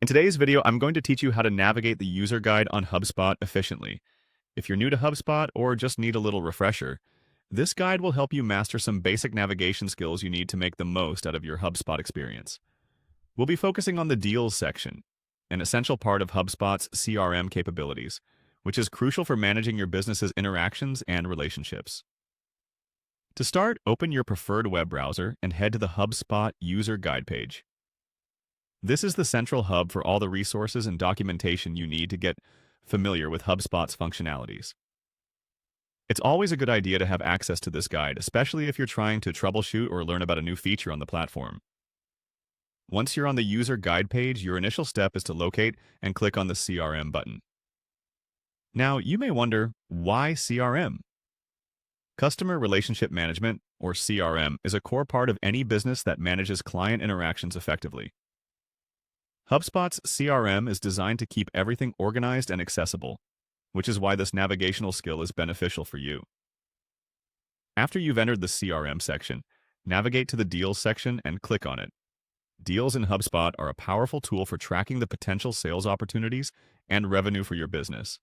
In today's video, I'm going to teach you how to navigate the user guide on HubSpot efficiently. If you're new to HubSpot or just need a little refresher, this guide will help you master some basic navigation skills you need to make the most out of your HubSpot experience. We'll be focusing on the Deals section, an essential part of HubSpot's CRM capabilities, which is crucial for managing your business's interactions and relationships. To start, open your preferred web browser and head to the HubSpot user guide page. This is the central hub for all the resources and documentation you need to get familiar with HubSpot's functionalities. It's always a good idea to have access to this guide, especially if you're trying to troubleshoot or learn about a new feature on the platform. Once you're on the user guide page, your initial step is to locate and click on the CRM button. Now, you may wonder, why CRM? Customer Relationship Management, or CRM, is a core part of any business that manages client interactions effectively. HubSpot's CRM is designed to keep everything organized and accessible, which is why this navigational skill is beneficial for you. After you've entered the CRM section, navigate to the Deals section and click on it. Deals in HubSpot are a powerful tool for tracking the potential sales opportunities and revenue for your business.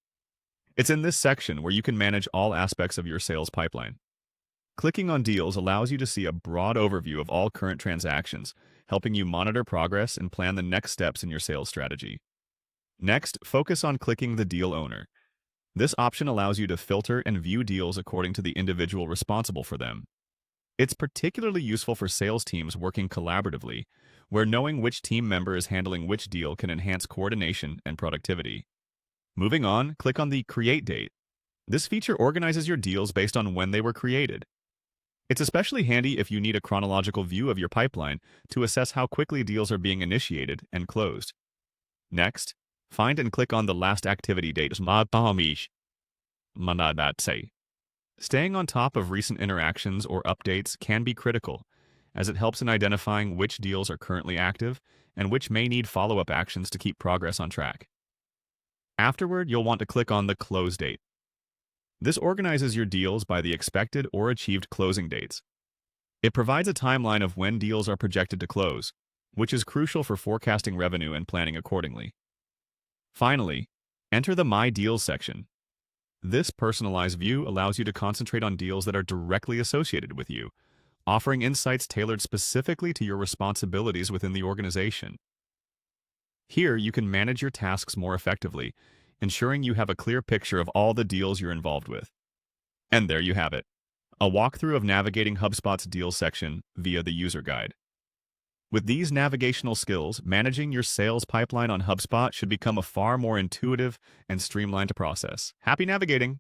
It's in this section where you can manage all aspects of your sales pipeline. Clicking on Deals allows you to see a broad overview of all current transactions, helping you monitor progress and plan the next steps in your sales strategy. Next, focus on clicking the Deal Owner. This option allows you to filter and view deals according to the individual responsible for them. It's particularly useful for sales teams working collaboratively, where knowing which team member is handling which deal can enhance coordination and productivity. Moving on, click on the Create Date. This feature organizes your deals based on when they were created. It's especially handy if you need a chronological view of your pipeline to assess how quickly deals are being initiated and closed. Next, find and click on the last activity date. Staying on top of recent interactions or updates can be critical, as it helps in identifying which deals are currently active and which may need follow-up actions to keep progress on track. Afterward, you'll want to click on the Close Date. This organizes your deals by the expected or achieved closing dates. It provides a timeline of when deals are projected to close, which is crucial for forecasting revenue and planning accordingly. Finally, enter the My Deals section. This personalized view allows you to concentrate on deals that are directly associated with you, offering insights tailored specifically to your responsibilities within the organization. Here, you can manage your tasks more effectively, ensuring you have a clear picture of all the deals you're involved with. And there you have it, a walkthrough of navigating HubSpot's Deals section via the user guide. With these navigational skills, managing your sales pipeline on HubSpot should become a far more intuitive and streamlined process. Happy navigating!